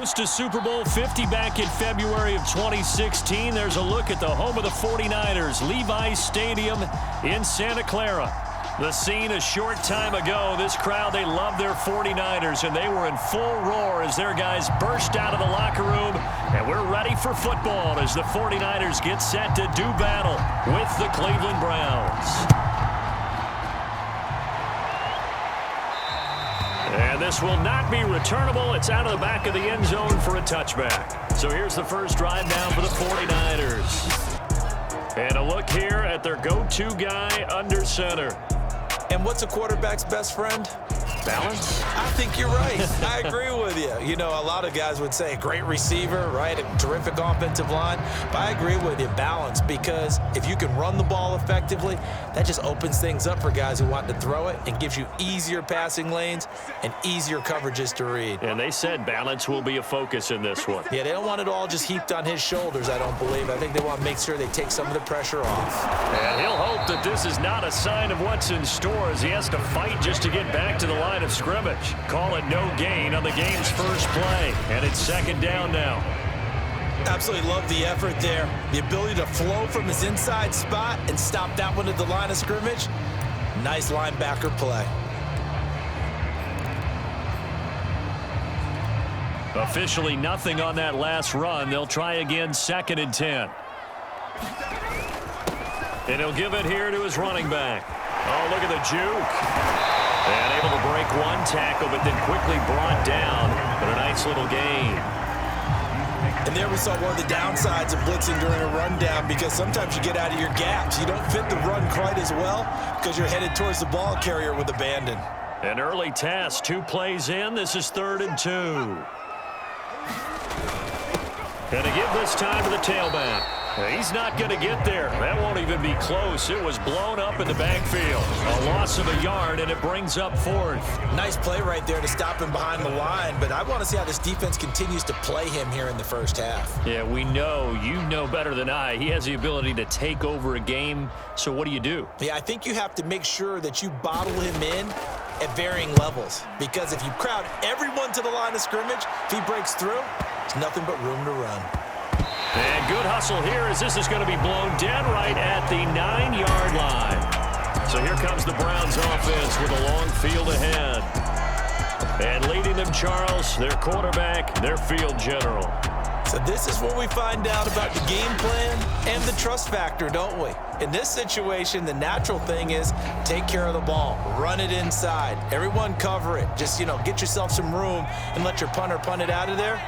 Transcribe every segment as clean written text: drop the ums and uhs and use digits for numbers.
To Super Bowl 50 back in February of 2016. There's a look at the home of the 49ers, Levi's Stadium in Santa Clara. The scene a short time ago. This crowd, they love their 49ers, and they were in full roar as their guys burst out of the locker room. And we're ready for football as the 49ers get set to do battle with the Cleveland Browns. And this will not be returnable. It's out of the back of the end zone for a touchback. So here's the first drive down for the 49ers. And a look here at their go-to guy under center. And what's a quarterback's best friend? Balance? I think you're right. I agree with you. You know, a lot of guys would say great receiver, right? A terrific offensive line. But I agree with you, balance, because if you can run the ball effectively, that just opens things up for guys who want to throw it and gives you easier passing lanes and easier coverages to read. And they said balance will be a focus in this one. Yeah, they don't want it all just heaped on his shoulders, I don't believe. I think they want to make sure they take some of the pressure off. And he'll hope that this is not a sign of what's in store as he has to fight just to get back to the line of scrimmage. Call it no gain on the game's first play. And it's second down now. Absolutely love the effort there. The ability to flow from his inside spot and stop that one at the line of scrimmage. Nice linebacker play. Officially nothing on that last run. They'll try again, 2nd and 10. And he'll give it here to his running back. Oh, look at the juke. And able to break one tackle, but then quickly brought down. But a nice little gain. And there we saw one of the downsides of blitzing during a rundown, because sometimes you get out of your gaps. You don't fit the run quite as well because you're headed towards the ball carrier with abandon. An early task, 2 plays in. This is 3rd and 2. And to give this time to the tailback. He's not going to get there. That won't even be close. It was blown up in the backfield. A loss of a yard, and it brings up 4th. Nice play right there to stop him behind the line, but I want to see how this defense continues to play him here in the first half. Yeah, we know. You know better than I. He has the ability to take over a game, so what do you do? Yeah, I think you have to make sure that you bottle him in at varying levels, because if you crowd everyone to the line of scrimmage, if he breaks through, there's nothing but room to run. And good hustle here as this is going to be blown dead right at the 9-yard line. So here comes the Browns offense with a long field ahead. And leading them, Charles, their quarterback, their field general. So this is where we find out about the game plan and the trust factor, don't we? In this situation, the natural thing is take care of the ball, run it inside, everyone cover it. Just, get yourself some room and let your punter punt it out of there.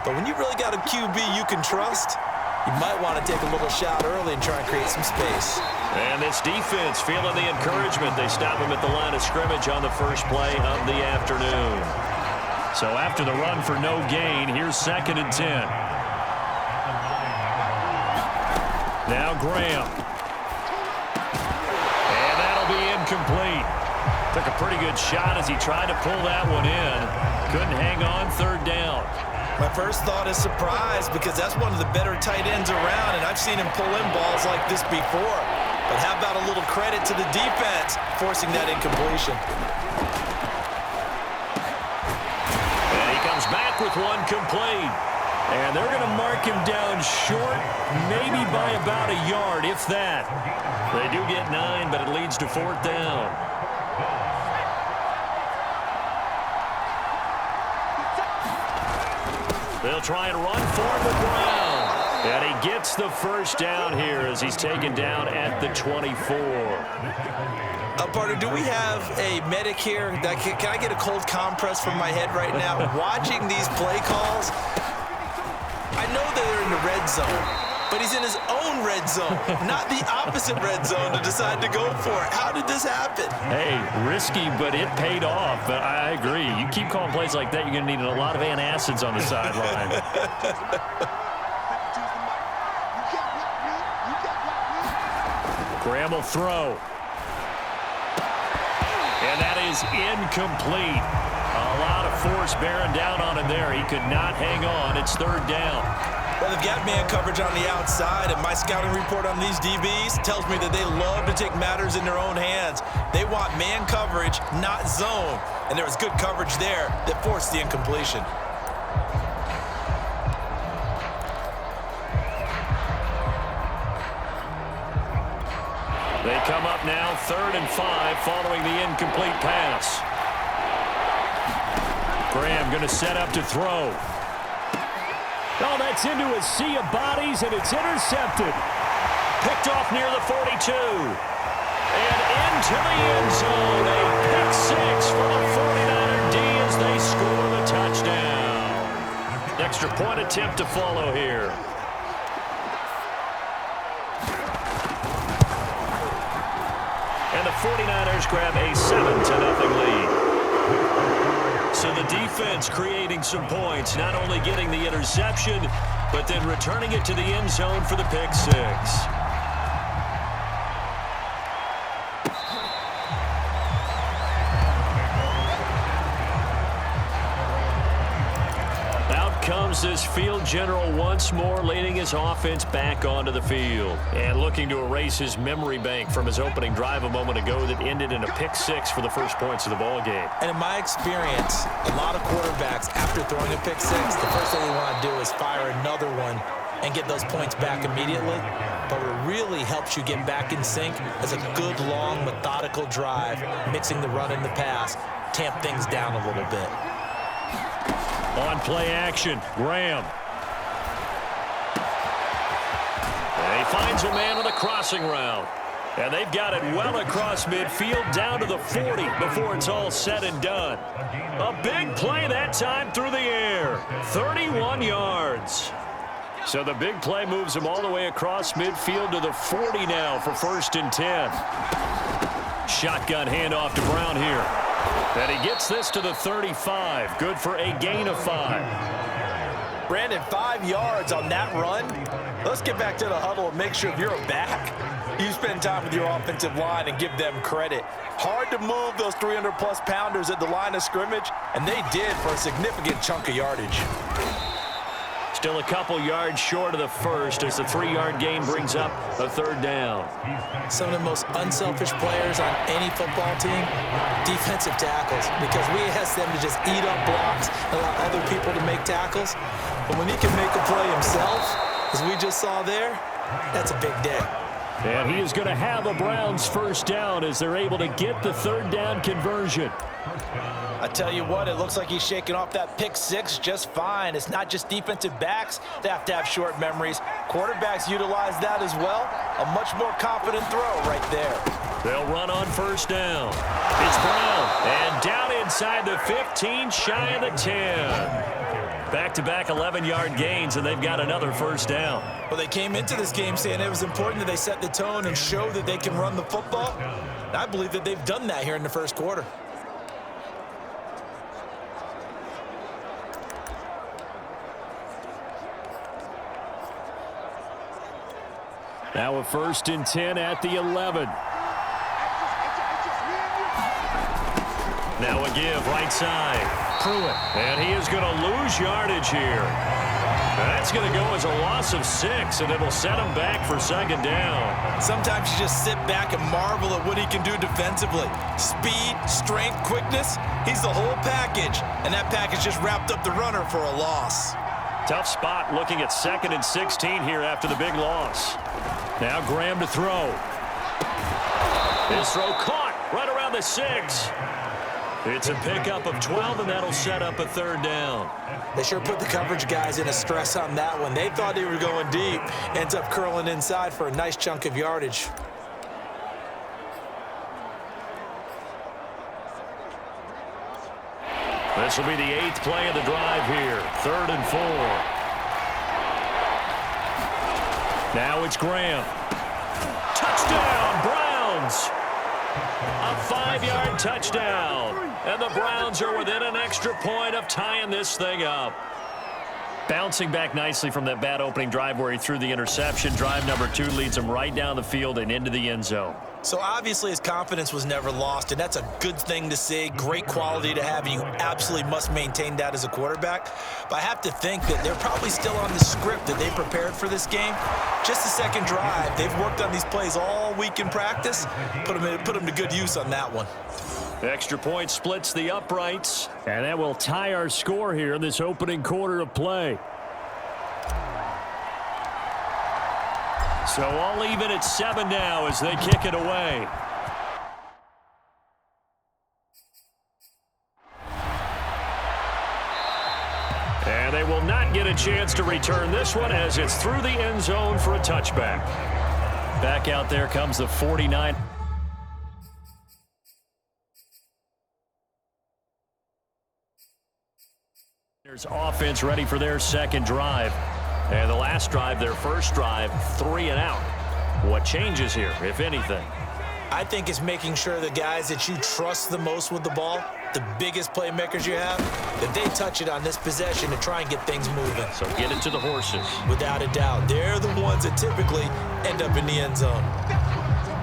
But when you really got a QB you can trust, you might want to take a little shot early and try and create some space. And this defense feeling the encouragement. They stop him at the line of scrimmage on the first play of the afternoon. So after the run for no gain, here's 2nd and 10. Now Graham. And that'll be incomplete. Took a pretty good shot as he tried to pull that one in. Couldn't hang on, 3rd down. My first thought is surprise, because that's one of the better tight ends around, and I've seen him pull in balls like this before. But how about a little credit to the defense forcing that incompletion? And he comes back with one complete. And they're going to mark him down short, maybe by about a yard, if that. They do get 9, but it leads to 4th down. They'll try and run for him with Brown. And he gets the first down here as he's taken down at the 24. Partner, do we have a medic here? Can I get a cold compress from my head right now? Watching these play calls, I know they're in the red zone, but he's in his own red zone, not the opposite red zone to decide to go for it. How did this happen? Hey, risky, but it paid off. I agree. You keep calling plays like that, you're going to need a lot of antacids on the sideline. Graham will throw. And that is incomplete. A lot of force bearing down on him there. He could not hang on. It's 3rd down. Well, they've got man coverage on the outside, and my scouting report on these DBs tells me that they love to take matters in their own hands. They want man coverage, not zone. And there was good coverage there that forced the incompletion. 3rd and 5 following the incomplete pass. Graham going to set up to throw. Oh, that's into a sea of bodies, and it's intercepted. Picked off near the 42. And into the end zone. A pick six for the 49er D as they score the touchdown. Extra point attempt to follow here. And the 49ers grab a 7-0 lead. So the defense creating some points, not only getting the interception, but then returning it to the end zone for the pick six. Out comes this field general once more, leading his offense back onto the field. And looking to erase his memory bank from his opening drive a moment ago that ended in a pick six for the first points of the ball game. And in my experience, a lot of quarterbacks, after throwing a pick six, the first thing they want to do is fire another one and get those points back immediately. But what really helps you get back in sync is a good, long, methodical drive, mixing the run and the pass, tamp things down a little bit. On play action, Graham. And he finds a man on the crossing route. And they've got it well across midfield down to the 40 before it's all said and done. A big play that time through the air. 31 yards. So the big play moves him all the way across midfield to the 40 now for 1st and 10. Shotgun handoff to Brown here. And he gets this to the 35. Good for a gain of 5. Brandon, 5 yards on that run. Let's get back to the huddle and make sure if you're a back, you spend time with your offensive line and give them credit. Hard to move those 300-plus pounders at the line of scrimmage, and they did for a significant chunk of yardage. Still a couple yards short of the first as the 3-yard gain brings up a 3rd down. Some of the most unselfish players on any football team, defensive tackles, because we ask them to just eat up blocks and allow other people to make tackles. But when he can make a play himself, as we just saw there, that's a big day. And he is going to have a Browns 1st down as they're able to get the 3rd down conversion. I tell you what, it looks like he's shaking off that pick six just fine. It's not just defensive backs that have to have short memories. Quarterbacks utilize that as well. A much more confident throw right there. They'll run on 1st down. It's Brown. And down inside the 15, shy of the 10. Back-to-back 11-yard gains, and they've got another 1st down. Well, they came into this game saying it was important that they set the tone and show that they can run the football. And I believe that they've done that here in the 1st quarter. Now a 1st and 10 at the 11. Now a give right side. Pruitt. And he is going to lose yardage here. That's going to go as a loss of 6, and it'll set him back for 2nd down. Sometimes you just sit back and marvel at what he can do defensively. Speed, strength, quickness, he's the whole package. And that package just wrapped up the runner for a loss. Tough spot looking at 2nd and 16 here after the big loss. Now Graham to throw. His throw caught right around the 6. It's a pickup of 12, and that'll set up a 3rd down. They sure put the coverage guys in a stress on that one. They thought they were going deep. Ends up curling inside for a nice chunk of yardage. This will be the 8th play of the drive here. 3rd and 4. Now it's Graham. Touchdown, Browns! A 5-yard touchdown. And the Browns are within an extra point of tying this thing up. Bouncing back nicely from that bad opening drive where he threw the interception. Drive number 2 leads him right down the field and into the end zone. So obviously his confidence was never lost, and that's a good thing to see. Great quality to have, and you absolutely must maintain that as a quarterback. But I have to think that they're probably still on the script that they prepared for this game. Just the 2nd drive. They've worked on these plays all week in practice. Put them to good use on that one. Extra point splits the uprights, and that will tie our score here in this opening quarter of play. So all even at 7 now as they kick it away. They will not get a chance to return this one as it's through the end zone for a touchback. Back out there comes the 49. There's offense ready for their second drive. And the last drive, their first drive, 3 and out. What changes here, if anything? I think it's making sure the guys that you trust the most with the ball, the biggest playmakers you have, that they touch it on this possession to try and get things moving. So get it to the horses. Without a doubt. They're the ones that typically end up in the end zone.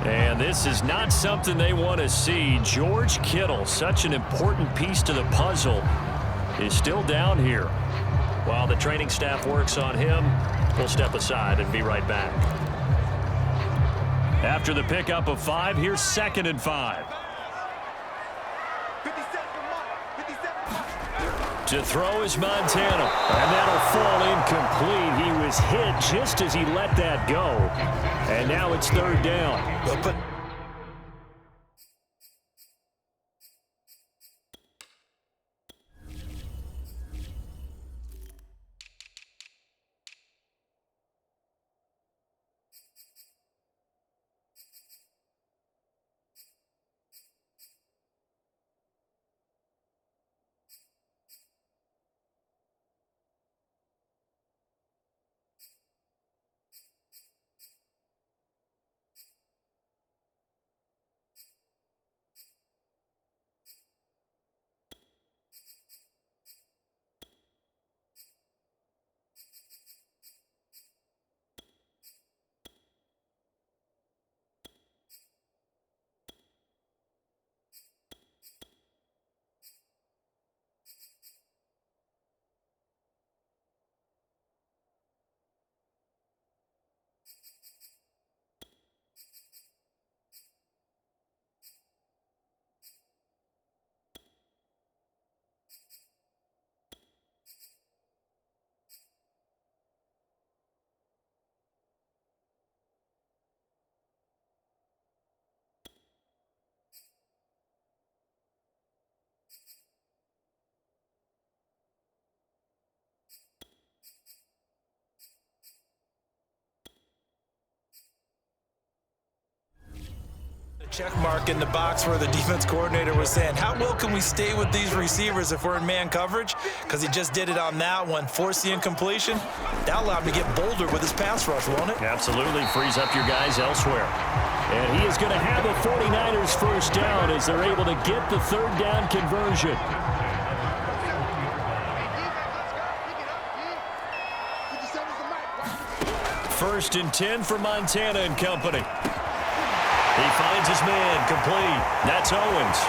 And this is not something they want to see. George Kittle, such an important piece to the puzzle, is still down here. While the training staff works on him, we'll step aside and be right back. After the pickup of 5, here's 2nd and 5. To throw is Montana, and that'll fall incomplete. He was hit just as he let that go. And now it's 3rd down. Check mark in the box where the defense coordinator was saying, how well can we stay with these receivers if we're in man coverage? Because he just did it on that one, forced the incompletion. That allowed him to get bolder with his pass rush, won't it? Absolutely, frees up your guys elsewhere. And he is going to have a 49ers first down as they're able to get the 3rd down conversion. First and 10 for Montana and company. He finds his man, complete. That's Owens.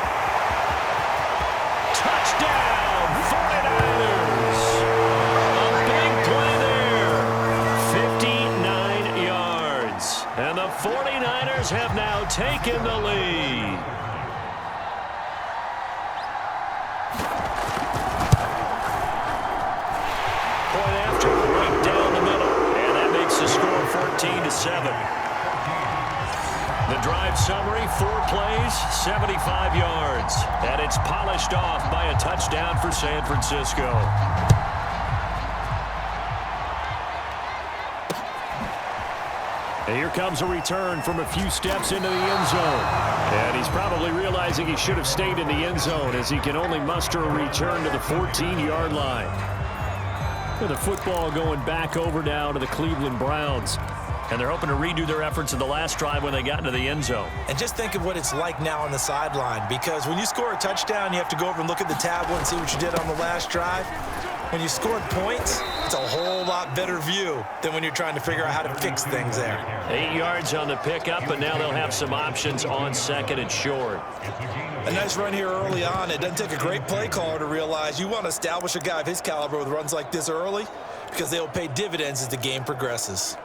Touchdown, 49ers. A big play there. 59 yards. And the 49ers have now taken the lead. Point after, right down the middle. And that makes the score 14-7. The drive summary, 4 plays, 75 yards. And it's polished off by a touchdown for San Francisco. And here comes a return from a few steps into the end zone. And he's probably realizing he should have stayed in the end zone as he can only muster a return to the 14-yard line. With the football going back over now to the Cleveland Browns. And they're hoping to redo their efforts in the last drive when they got into the end zone. And just think of what it's like now on the sideline, because when you score a touchdown, you have to go over and look at the tablet and see what you did on the last drive. When you scored points, it's a whole lot better view than when you're trying to figure out how to fix things there. 8 yards on the pickup, but now they'll have some options on 2nd and short. A nice run here early on. It doesn't take a great play caller to realize you want to establish a guy of his caliber with runs like this early, because they'll pay dividends as the game progresses.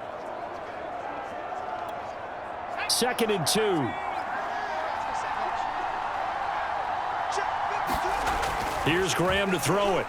2nd and 2. Here's Graham to throw it.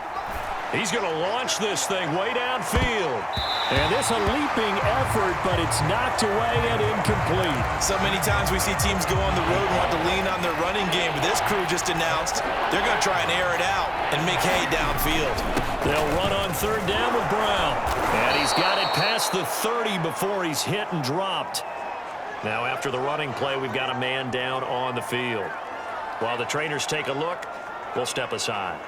He's going to launch this thing way downfield. And it's a leaping effort, but it's knocked away and incomplete. So many times we see teams go on the road and want to lean on their running game. But this crew just announced they're going to try and air it out and make hay downfield. They'll run on third down with Brown. And he's got it past the 30 before he's hit and dropped. Now after the running play, we've got a man down on the field. While the trainers take a look, we'll step aside.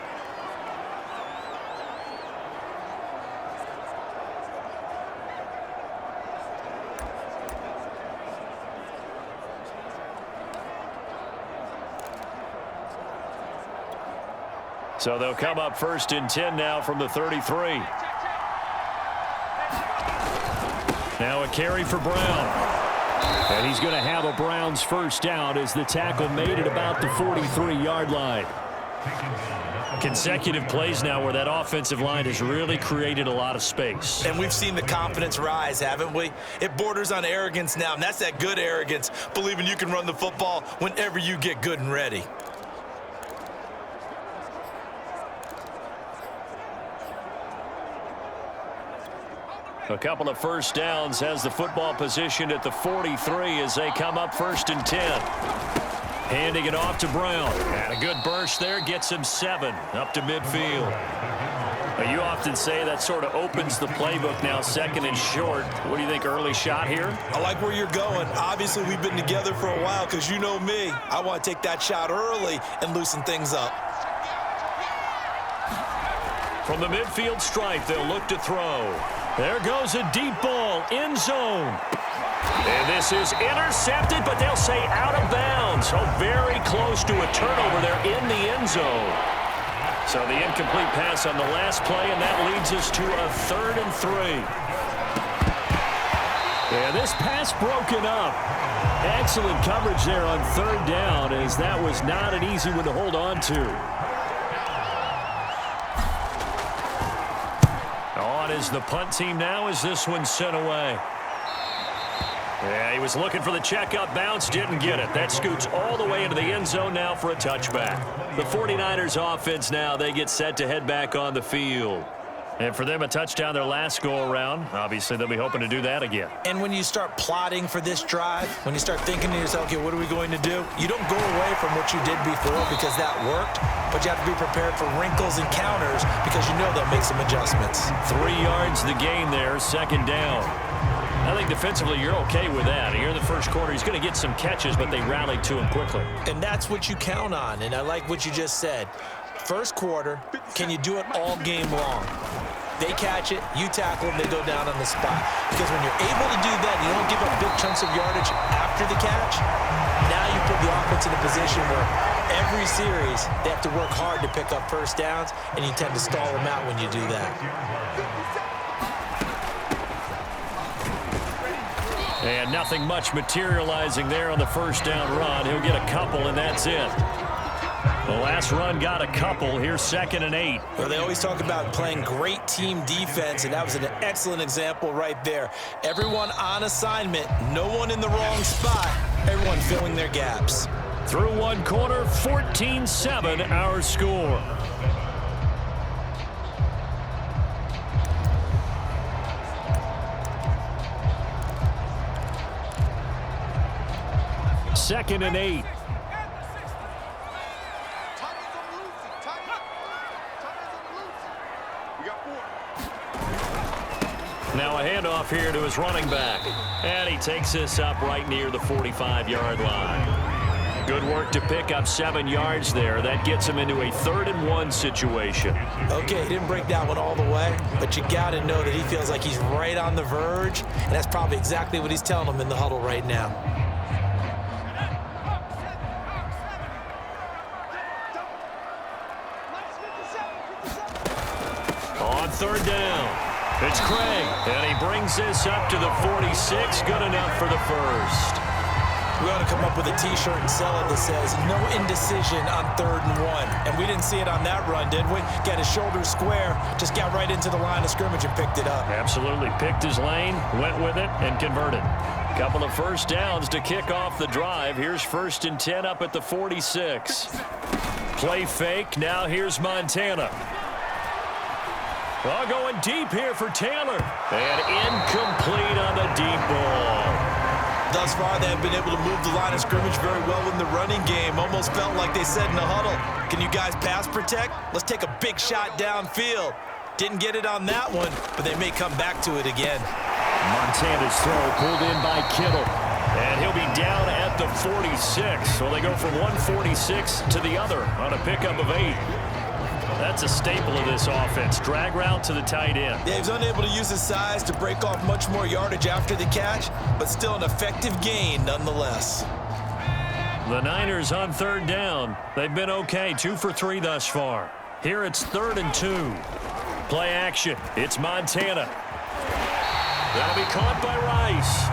So they'll come up first and 10 now from the 33. Now a carry for Brown. And he's going to have a Browns first down as the tackle made it about the 43-yard line. Consecutive plays now where that offensive line has really created a lot of space. And we've seen the confidence rise, haven't we? It borders on arrogance now, and that's that good arrogance, believing you can run the football whenever you get good and ready. A couple of first downs has the football positioned at the 43 as they come up first and 10. Handing it off to Brown. And a good burst there gets him 7 up to midfield. Now, you often say that sort of opens the playbook now, second and short. What do you think, early shot here? I like where you're going. Obviously, we've been together for a while because you know me. I want to take that shot early and loosen things up. From the midfield stripe, they'll look to throw. There goes a deep ball, end zone. And this is intercepted, but they'll say out of bounds. Oh, very close to a turnover there in the end zone. So the incomplete pass on the last play, and that leads us to a 3rd and 3. Yeah, this pass broken up. Excellent coverage there on 3rd down, as that was not an easy one to hold on to. On is the punt team now as this one's sent away. Yeah, he was looking for the checkup bounce, didn't get it. That scoots all the way into the end zone now for a touchback. The 49ers offense now, they get set to head back on the field. And for them, a touchdown their last go-around. Obviously, they'll be hoping to do that again. And when you start plotting for this drive, when you start thinking to yourself, okay, what are we going to do? You don't go away from what you did before because that worked, but you have to be prepared for wrinkles and counters because you know they'll make some adjustments. 3 yards the gain there, 2nd down. I think defensively you're okay with that. Here in the first quarter, he's going to get some catches, but they rallied to him quickly. And that's what you count on, and I like what you just said. First quarter, can you do it all game long? They catch it, you tackle them, they go down on the spot. Because when you're able to do that, you don't give up big chunks of yardage after the catch. Now you put the offense in a position where every series they have to work hard to pick up first downs, and you tend to stall them out when you do that. And nothing much materializing there on the first down run. He'll get a couple, and that's it. The last run got a couple. Here's 2nd and 8. Well, they always talk about playing great team defense, and that was an excellent example right there. Everyone on assignment, no one in the wrong spot, everyone filling their gaps. Through one quarter, 14-7 our score. Second and 8. Now a handoff here to his running back. And he takes this up right near the 45-yard line. Good work to pick up 7 yards there. That gets him into a 3rd and 1 situation. Okay, he didn't break that one all the way, but you got to know that he feels like he's right on the verge, and that's probably exactly what he's telling them in the huddle right now. On 3rd down. It's Craig, and he brings this up to the 46. Good enough for the first. We ought to come up with a T-shirt and sell it that says, no indecision on 3rd and 1. And we didn't see it on that run, did we? Got his shoulders square, just got right into the line of scrimmage and picked it up. Absolutely. Picked his lane, went with it, and converted. Couple of first downs to kick off the drive. Here's 1st and 10 up at the 46. Play fake. Now here's Montana. Well, going deep here for Taylor. And incomplete on the deep ball. Thus far, they have been able to move the line of scrimmage very well in the running game. Almost felt like they said in the huddle, can you guys pass protect? Let's take a big shot downfield. Didn't get it on that one, but they may come back to it again. Montana's throw pulled in by Kittle. And he'll be down at the 46. So they go from 146 to the other on a pickup of 8. That's a staple of this offense. Drag route to the tight end. Yeah, he was unable to use his size to break off much more yardage after the catch, but still an effective gain nonetheless. The Niners on 3rd down. They've been okay, 2 for 3 thus far. Here it's 3rd and 2. Play action. It's Montana. That'll be caught by Rice.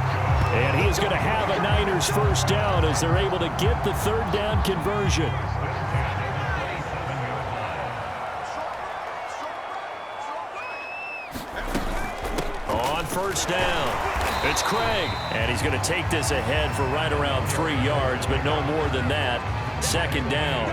And he is going to have a Niners first down as they're able to get the 3rd down conversion. On first down, it's Craig. And he's going to take this ahead for right around 3 yards, but no more than that. 2nd down.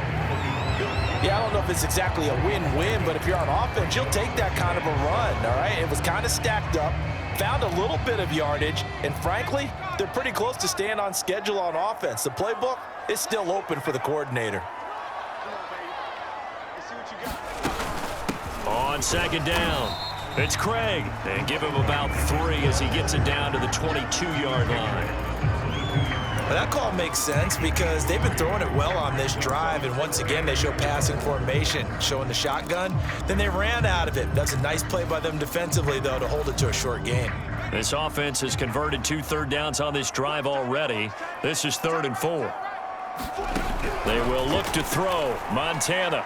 Yeah, I don't know if it's exactly a win-win, but if you're on offense, you'll take that kind of a run, all right? It was kind of stacked up, found a little bit of yardage, and frankly, they're pretty close to staying on schedule on offense. The playbook is still open for the coordinator. On 2nd down, it's Craig. And give him about 3 as he gets it down to the 22-yard line. That call makes sense because they've been throwing it well on this drive, and once again they show passing formation, showing the shotgun. Then they ran out of it. That's a nice play by them defensively, though, to hold it to a short game. This offense has converted 2 third downs on this drive already. This is 3rd and 4. They will look to throw. Montana.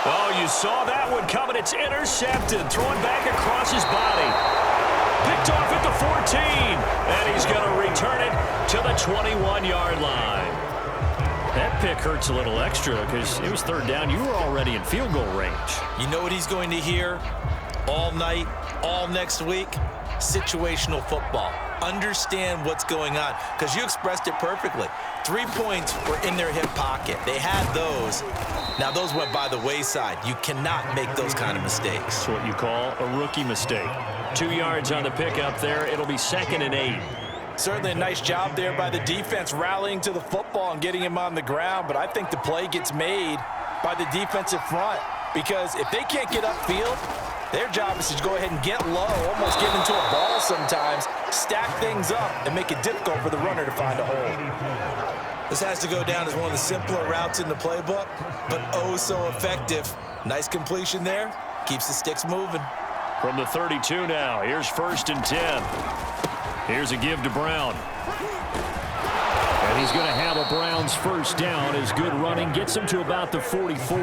Oh, you saw that one coming. It's intercepted. Throwing back across his body. Picked off at the 14, and he's going to return it to the 21-yard line. That pick hurts a little extra because it was 3rd down. You were already in field goal range. You know what he's going to hear all night, all next week? Situational football. Understand what's going on because you expressed it perfectly. 3 points were in their hip pocket. They had those. Now, those went by the wayside. You cannot make those kind of mistakes. That's what you call a rookie mistake. 2 yards on the pickup there. It'll be 2nd and 8. Certainly a nice job there by the defense rallying to the football and getting him on the ground, but I think the play gets made by the defensive front because if they can't get upfield, their job is to go ahead and get low, almost get into a ball sometimes, stack things up, and make it difficult for the runner to find a hole. This has to go down as one of the simpler routes in the playbook, but oh so effective. Nice completion there. Keeps the sticks moving. From the 32 now, here's 1st and 10. Here's a give to Brown. And he's going to have a Browns first down as good running gets him to about the 44.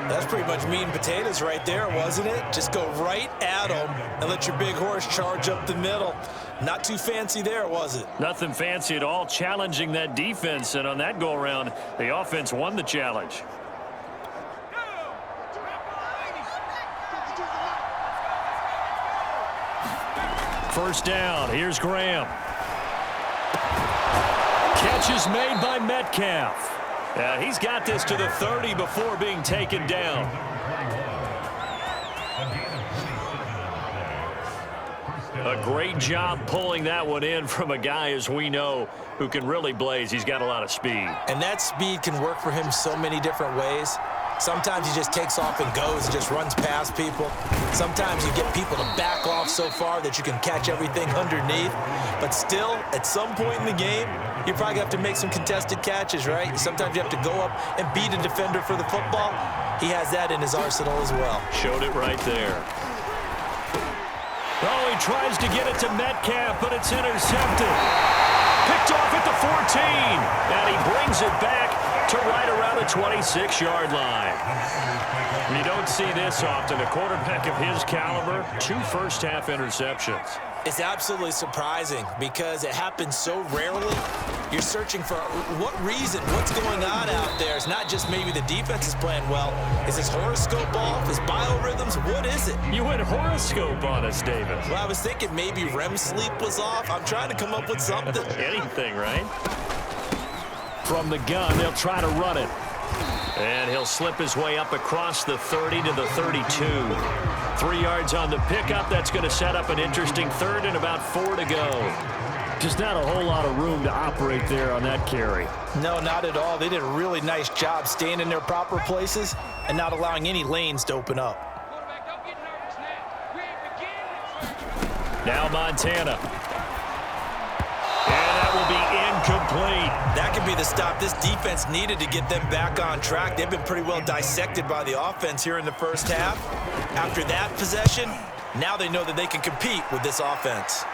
That's pretty much meat and potatoes right there, wasn't it? Just go right at them and let your big horse charge up the middle. Not too fancy there, was it? Nothing fancy at all, challenging that defense. And on that go-around, the offense won the challenge. First down, here's Graham. Catch is made by Metcalf. He's got this to the 30 before being taken down. A great job pulling that one in from a guy, as we know, who can really blaze. He's got a lot of speed. And that speed can work for him so many different ways. Sometimes he just takes off and goes and just runs past people. Sometimes you get people to back off so far that you can catch everything underneath. But still, at some point in the game, you probably have to make some contested catches, right? Sometimes you have to go up and beat a defender for the football. He has that in his arsenal as well. Showed it right there. Oh, he tries to get it to Metcalf, but it's intercepted. Picked off at the 14, and he brings it back to right around the 26-yard line. You don't see this often. A quarterback of his caliber, 2 first-half interceptions. It's absolutely surprising because it happens so rarely. You're searching for what reason, what's going on out there. It's not just maybe the defense is playing well. Is his horoscope off? His biorhythms? What is it? You went horoscope on us, David. Well, I was thinking maybe REM sleep was off. I'm trying to come up with something. Anything, right? From the gun, they'll try to run it. And he'll slip his way up across the 30 to the 32. 3 yards on the pickup. That's going to set up an interesting third and about 4 to go. Just not a whole lot of room to operate there on that carry. No, not at all. They did a really nice job staying in their proper places and not allowing any lanes to open up. Now Montana. And that will be incomplete. That could be the stop this defense needed to get them back on track. They've been pretty well dissected by the offense here in the first half. After that possession, now they know that they can compete with this offense.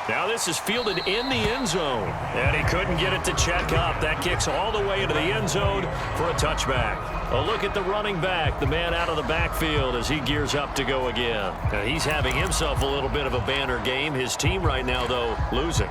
Now this is fielded in the end zone. And he couldn't get it to check up. That kicks all the way into the end zone for a touchback. A look at the running back, the man out of the backfield as he gears up to go again. Now he's having himself a little bit of a banner game. His team right now, though, losing.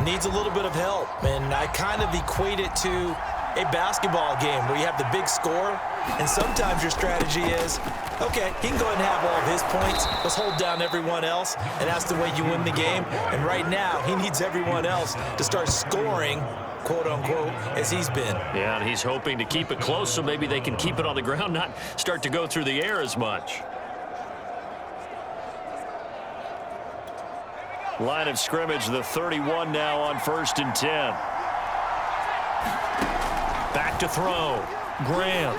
Needs a little bit of help, and I kind of equate it to a basketball game where you have the big score, and sometimes your strategy is, okay, he can go ahead and have all of his points. Let's hold down everyone else, and that's the way you win the game. And right now, he needs everyone else to start scoring, quote-unquote, as he's been. Yeah, and he's hoping to keep it close so maybe they can keep it on the ground, not start to go through the air as much. Line of scrimmage, the 31 now on 1st and 10. Back to throw. Graham.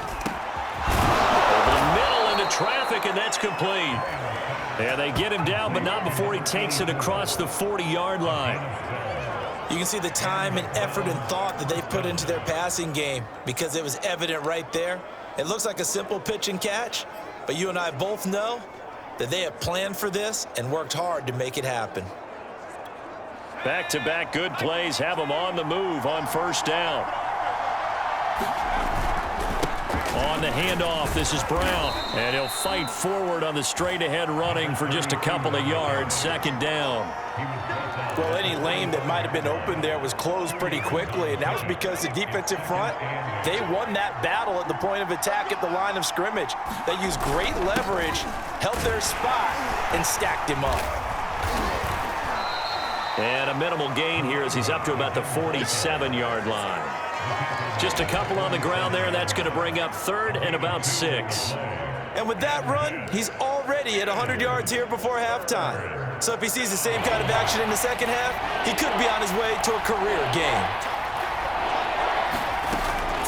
Over the middle into traffic, and that's complete. And they get him down, but not before he takes it across the 40-yard line. You can see the time and effort and thought that they put into their passing game because it was evident right there. It looks like a simple pitch and catch, but you and I both know that they have planned for this and worked hard to make it happen. Back-to-back good plays have them on the move on 1st down. On the handoff, this is Brown. And he'll fight forward on the straight-ahead running for just a couple of yards. 2nd down. Well, any lane that might have been open there was closed pretty quickly, and that was because the defensive front, they won that battle at the point of attack at the line of scrimmage. They used great leverage, held their spot, and stacked him up. And a minimal gain here as he's up to about the 47-yard line. Just a couple on the ground there. That's going to bring up 3rd and about 6. And with that run, he's already at 100 yards here before halftime. So if he sees the same kind of action in the second half, he could be on his way to a career game.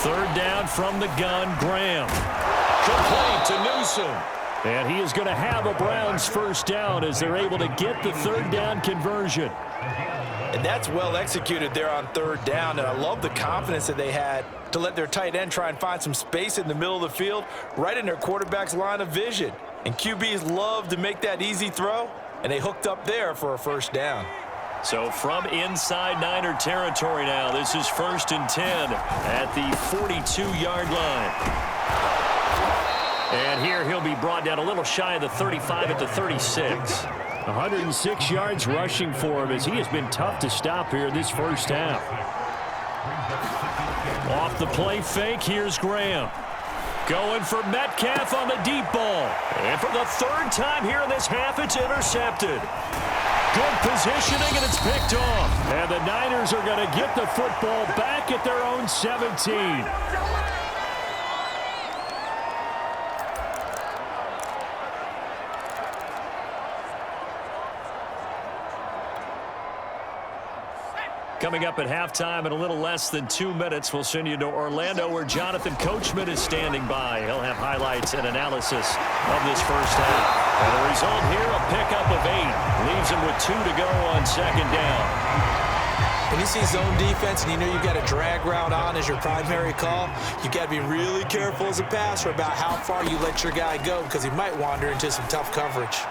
3rd down from the gun, Graham. Complete to Newsome. And he is going to have a Browns 1st down as they're able to get the 3rd down conversion. And that's well executed there on 3rd down, and I love the confidence that they had to let their tight end try and find some space in the middle of the field, right in their quarterback's line of vision. And QBs love to make that easy throw, and they hooked up there for a 1st down. So from inside Niner territory now, this is 1st and 10 at the 42-yard line. And here he'll be brought down a little shy of the 35 at the 36. 106 yards rushing for him as he has been tough to stop here in this first half. Off the play fake, here's Graham. Going for Metcalf on the deep ball. And for the 3rd time here in this half, it's intercepted. Good positioning, and it's picked off. And the Niners are going to get the football back at their own 17. Coming up at halftime in a little less than 2 minutes, we'll send you to Orlando where Jonathan Coachman is standing by. He'll have highlights and analysis of this first half. And the result here, a pickup of 8. Leaves him with 2 to go on 2nd down. When you see zone defense and you know you've got a drag route on as your primary call, you've got to be really careful as a passer about how far you let your guy go because he might wander into some tough coverage.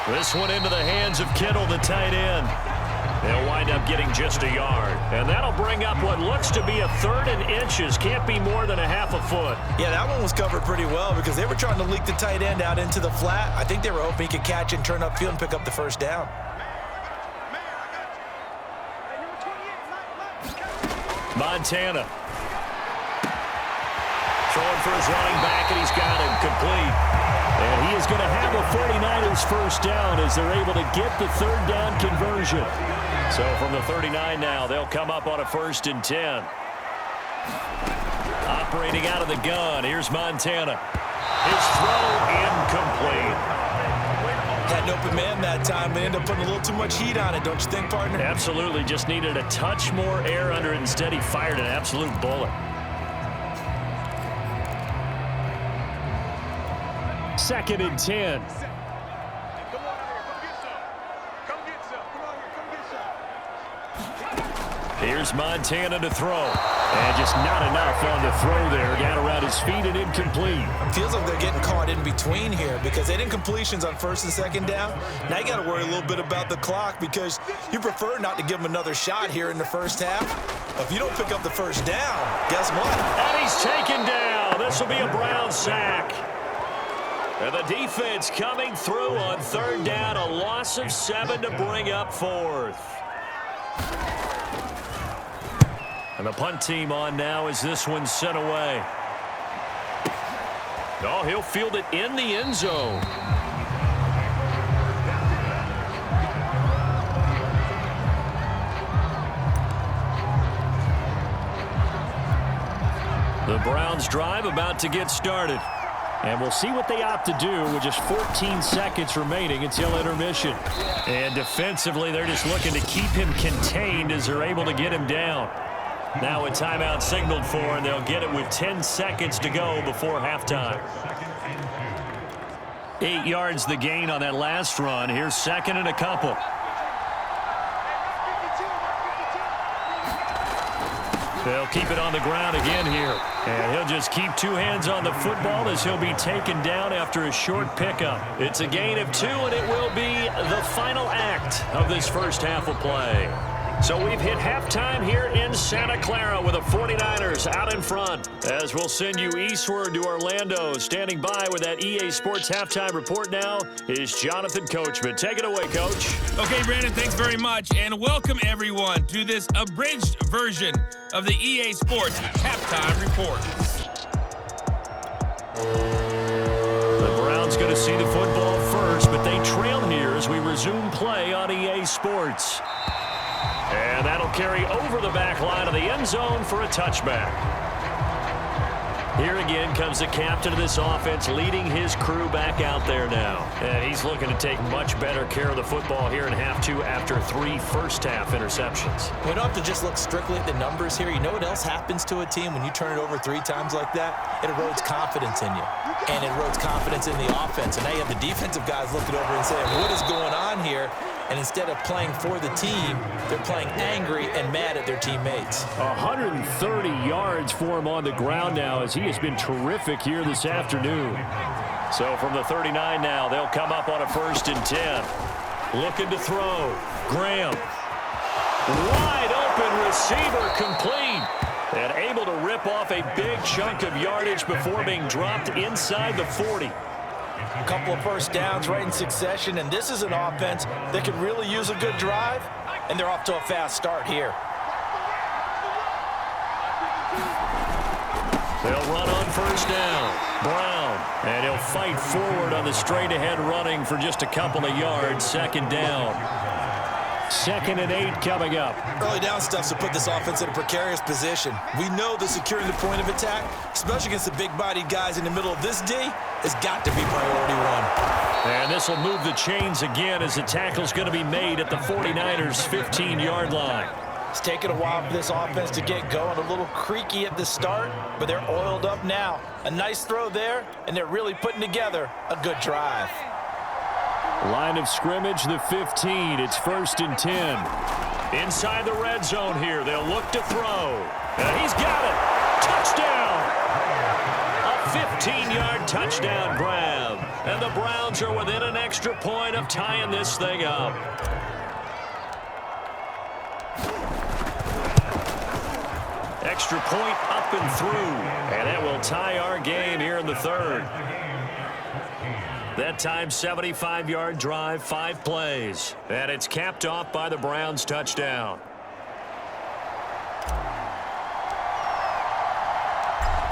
This one into the hands of Kittle, the tight end. They'll wind up getting just a yard. And that'll bring up what looks to be a 3rd and inches. Can't be more than a half a foot. Yeah, that one was covered pretty well because they were trying to leak the tight end out into the flat. I think they were hoping he could catch and turn upfield and pick up the 1st down. Montana. Throwing for his running back, and he's got him complete. And he is going to have a 49ers 1st down as they're able to get the 3rd down conversion. So from the 39 now, they'll come up on a 1st and 10. Operating out of the gun, here's Montana. His throw incomplete. Had an open man that time, but ended up putting a little too much heat on it, don't you think, partner? Absolutely, just needed a touch more air under it. Instead, he fired an absolute bullet. Second and 10. Here's Montana to throw. And just not enough on the throw there. Down around his feet and incomplete. Feels like they're getting caught in between here because they didn't completions on first and second down. Now you got to worry a little bit about the clock because you prefer not to give them another shot here in the first half. If you don't pick up the first down, guess what? And he's taken down. This will be a Brown sack. And the defense coming through on third down. A loss of 7 to bring up fourth. And the punt team on now as this one's sent away. Oh, he'll field it in the end zone. The Browns drive about to get started. And we'll see what they opt to do with just 14 seconds remaining until intermission. And defensively, they're just looking to keep him contained as they're able to get him down. Now a timeout signaled for, and they'll get it with 10 seconds to go before halftime. 8 yards the gain on that last run. Here's second and a couple. They'll keep it on the ground again here. And he'll just keep 2 hands on the football as he'll be taken down after a short pickup. It's a gain of 2, and it will be the final act of this first half of play. So we've hit halftime here in Santa Clara with the 49ers out in front. As we'll send you eastward to Orlando. Standing by with that EA Sports halftime report now is Jonathan Coachman. Take it away, Coach. Okay, Brandon, thanks very much. And welcome, everyone, to this abridged version of the EA Sports halftime report. The Browns going to see the football first, but they trail here as we resume play on EA Sports. And that'll carry over the back line of the end zone for a touchback. Here again comes the captain of this offense leading his crew back out there now. And he's looking to take much better care of the football here in half 2 after 3 first-half interceptions. We don't have to just look strictly at the numbers here. You know what else happens to a team when you turn it over 3 times like that? It erodes confidence in you. And it erodes confidence in the offense. And now you have the defensive guys looking over and saying, what is going on here? And instead of playing for the team, they're playing angry and mad at their teammates. 130 yards for him on the ground now as he has been terrific here this afternoon. So from the 39 now, they'll come up on a 1st and 10. Looking to throw. Graham. Wide open receiver complete. And able to rip off a big chunk of yardage before being dropped inside the 40. A couple of first downs right in succession, and this is an offense that could really use a good drive, and they're off to a fast start here. They'll run on 1st down. Brown, and he'll fight forward on the straight-ahead running for just a couple of yards. 2nd down. 2nd and 8 coming up. Early down stuff to put this offense in a precarious position. We know that securing the point of attack, especially against the big-bodied guys in the middle of this D, has got to be priority 1. And this will move the chains again as the tackle's going to be made at the 49ers' 15-yard line. It's taken a while for this offense to get going. A little creaky at the start, but they're oiled up now. A nice throw there, and they're really putting together a good drive. Line of scrimmage, the 15. It's 1st and 10. Inside the red zone here. They'll look to throw. And he's got it. Touchdown. A 15-yard touchdown grab. And the Browns are within an extra point of tying this thing up. Extra point up and through. And that will tie our game here in the 3rd. That time, 75-yard drive, 5 plays. And it's capped off by the Browns' touchdown.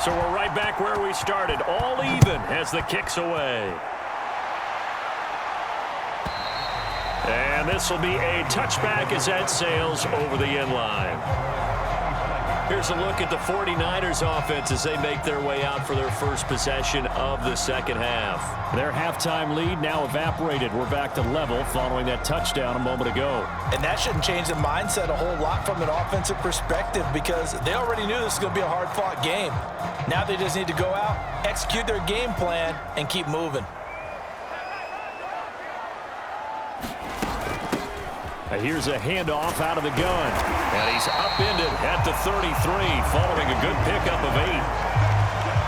So we're right back where we started. All even as the kick's away. And this will be a touchback as that sails over the end line. Here's a look at the 49ers offense as they make their way out for their first possession of the second half. Their halftime lead now evaporated. We're back to level following that touchdown a moment ago. And that shouldn't change the mindset a whole lot from an offensive perspective because they already knew this was going to be a hard-fought game. Now they just need to go out, execute their game plan, and keep moving. Here's a handoff out of the gun. And he's upended at the 33 following a good pickup of 8.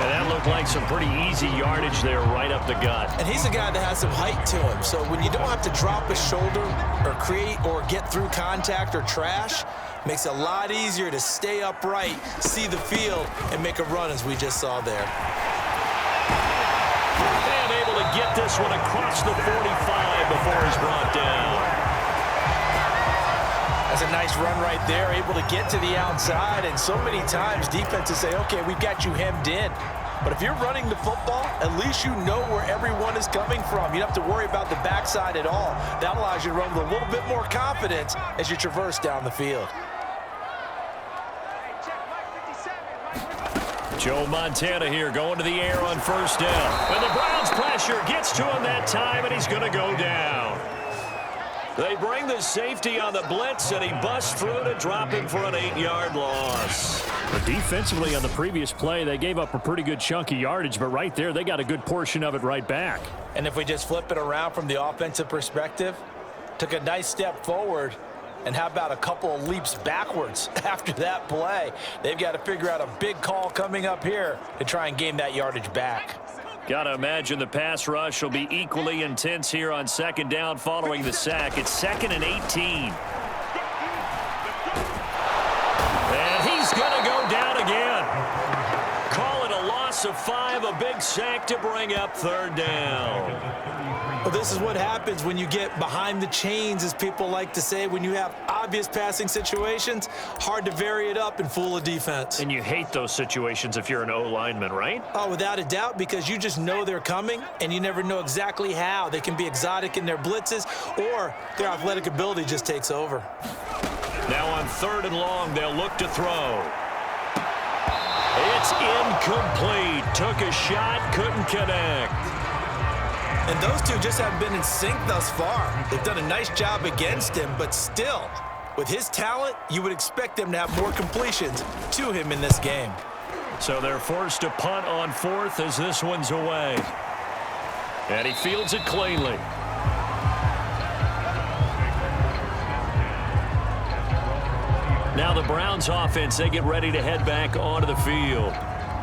And that looked like some pretty easy yardage there right up the gut. And he's a guy that has some height to him. So when you don't have to drop a shoulder or create or get through contact or trash, makes it a lot easier to stay upright, see the field, and make a run as we just saw there. And able to get this one across the 45 before he's brought down. That's a nice run right there, able to get to the outside, and so many times defenses say, okay, we've got you hemmed in. But if you're running the football, at least you know where everyone is coming from. You don't have to worry about the backside at all. That allows you to run with a little bit more confidence as you traverse down the field. Joe Montana here going to the air on first down. And the Browns pressure gets to him that time, and he's going to go down. They bring the safety on the blitz, and he busts through to drop him for an 8-yard loss. But defensively on the previous play, they gave up a pretty good chunk of yardage, but right there, they got a good portion of it right back. And if we just flip it around from the offensive perspective, took a nice step forward, and how about a couple of leaps backwards after that play? They've got to figure out a big call coming up here to try and gain that yardage back. Got to imagine the pass rush will be equally intense here on second down following the sack. It's 2nd and 18. And he's going to go down again. Call it a loss of 5, a big sack to bring up third down. Well, this is what happens when you get behind the chains, as people like to say. When you have obvious passing situations, hard to vary it up and fool a defense. And you hate those situations if you're an O-lineman, right? Oh, without a doubt, because you just know they're coming, and you never know exactly how. They can be exotic in their blitzes, or their athletic ability just takes over. Now on 3rd and long, they'll look to throw. It's incomplete. Took a shot, couldn't connect. And those two just haven't been in sync thus far. They've done a nice job against him, but still, with his talent, you would expect them to have more completions to him in this game. So they're forced to punt on 4th as this one's away. And he fields it cleanly. Now the Browns offense, they get ready to head back onto the field.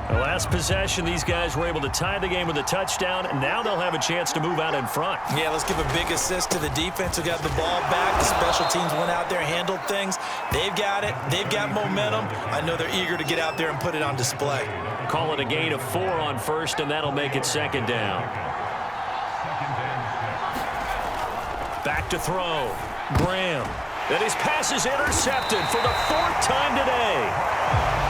The last possession, these guys were able to tie the game with a touchdown, and now they'll have a chance to move out in front. Yeah, let's give a big assist to the defense who got the ball back. The special teams went out there, handled things. They've got it. They've got momentum. I know they're eager to get out there and put it on display. Call it a gain of 4 on 1st, and that'll make it 2nd down. Back to throw. Graham. And his pass is intercepted for the 4th time today.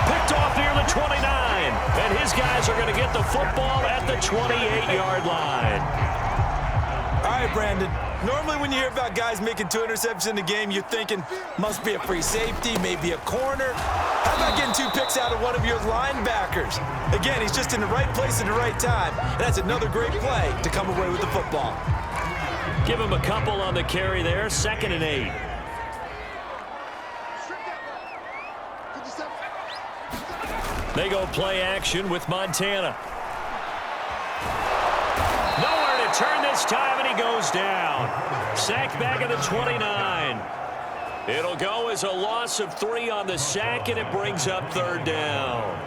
Picked off near the 29, and his guys are going to get the football at the 28-yard line. All right, Brandon. Normally when you hear about guys making 2 interceptions in the game, you're thinking, must be a free safety, maybe a corner. How about getting 2 picks out of one of your linebackers? Again, he's just in the right place at the right time. And that's another great play to come away with the football. Give him a couple on the carry there, 2nd and 8. They go play action with Montana. Nowhere to turn this time, and he goes down. Sacked back at the 29. It'll go as a loss of 3 on the sack, and it brings up 3rd down.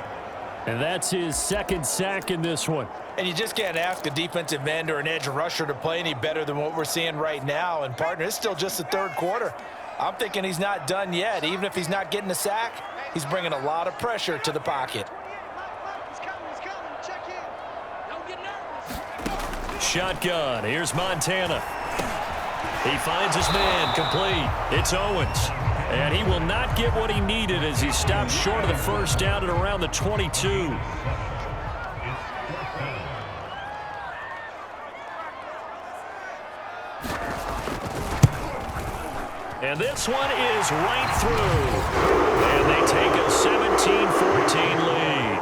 And that's his 2nd sack in this one. And you just can't ask a defensive end or an edge rusher to play any better than what we're seeing right now. And, partner, it's still just the 3rd quarter. I'm thinking he's not done yet. Even if he's not getting a sack, he's bringing a lot of pressure to the pocket. Shotgun. Here's Montana. He finds his man complete. It's Owens. And he will not get what he needed as he stopped short of the 1st down at around the 22. And this one is right through. And they take a 17-14 lead.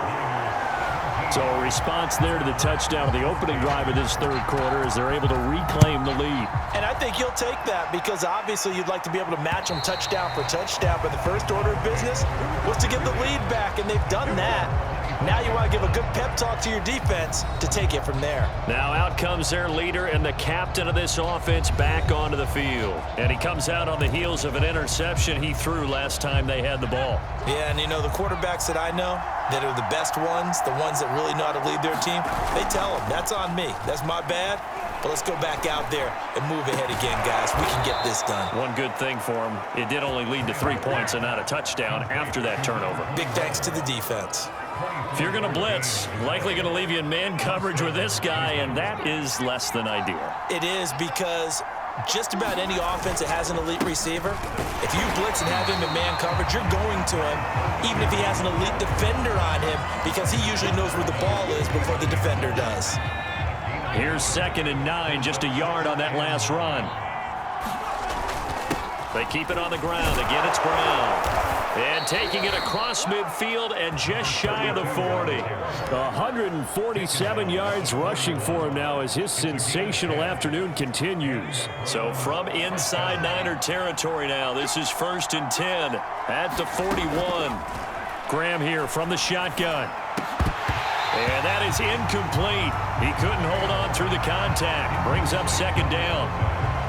So a response there to the touchdown of the opening drive of this third quarter as they're able to reclaim the lead. And I think he'll take that because obviously you'd like to be able to match them touchdown for touchdown, but the first order of business was to get the lead back, and they've done that. Now you want to give a good pep talk to your defense to take it from there. Now out comes their leader and the captain of this offense back onto the field. And he comes out on the heels of an interception he threw last time they had the ball. Yeah, and you know, the quarterbacks that I know that are the best ones, the ones that really know how to lead their team, they tell them, that's on me. That's my bad. But let's go back out there and move ahead again, guys. We can get this done. One good thing for him, it did only lead to 3 points and not a touchdown after that turnover. Big thanks to the defense. If you're going to blitz, likely going to leave you in man coverage with this guy, and that is less than ideal. It is because just about any offense that has an elite receiver, if you blitz and have him in man coverage, you're going to him, even if he has an elite defender on him, because he usually knows where the ball is before the defender does. Here's 2nd and 9, just a yard on that last run. They keep it on the ground. Again, it's Brown. And taking it across midfield and just shy of the 40. 147 yards rushing for him now as his sensational afternoon continues. So from inside Niner territory now, this is 1st and 10 at the 41. Graham here from the shotgun. And that is incomplete. He couldn't hold on through the contact. Brings up 2nd down.